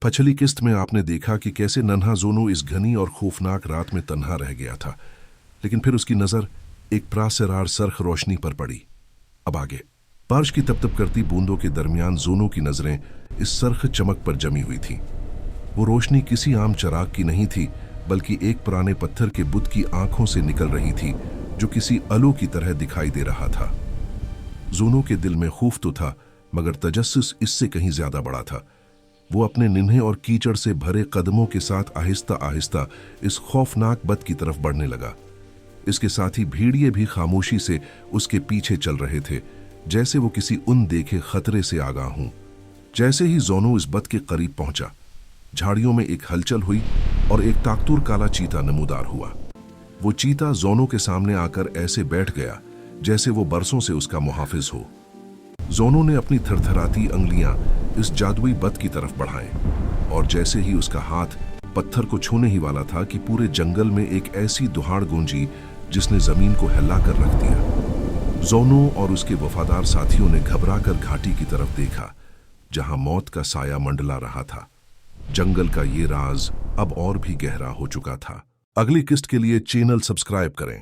पिछली किस्त में आपने देखा कि कैसे नन्हा जोनो इस घनी और खौफनाक रात में तन्हा रह गया था, लेकिन फिर उसकी नजर एक प्रासरार सरख रोशनी पर पड़ी। अब आगे बारिश की तप करती बूंदों के दरमियान जोनो की नजरें इस सरख चमक पर जमी हुई थी। वो रोशनी किसी आम चिराग की नहीं थी, बल्कि एक पुराने पत्थर के बुत की आंखों से निकल रही थी, जो किसी अलो की तरह दिखाई दे रहा था। जोनो के दिल में खौफ तो था, मगर तजस्सुस इससे कहीं ज्यादा बड़ा था। वो अपने निन्हे और कीचड़ से भरे कदमों के साथ आहिस्ता आहिस्ता इस खौफनाक बत की तरफ बढ़ने लगा। इसके साथ ही भेड़िए भी खामोशी से उसके पीछे चल रहे थे, जैसे वो किसी देखे खतरे से आगाह हों। जैसे ही जोनो इस बत के करीब पहुंचा, झाड़ियों में एक हलचल हुई और एक ताकतूर काला चीता नमूदार हुआ। वो चीता जोनो के सामने आकर ऐसे बैठ गया जैसे वो बरसों से उसका मुहाफिज हो। जोनो ने अपनी थरथराती अंगुलियां इस जादुई बत की तरफ बढ़ाएं, और जैसे ही उसका हाथ पत्थर को छूने ही वाला था कि पूरे जंगल में एक ऐसी दुहाड़ गूंजी जिसने जमीन को हिला कर रख दिया। जोनो और उसके वफादार साथियों ने घबराकर घाटी की तरफ देखा, जहां मौत का साया मंडला रहा था। जंगल का ये राज अब और भी गहरा हो चुका था। अगली किस्त के लिए चैनल सब्सक्राइब करें।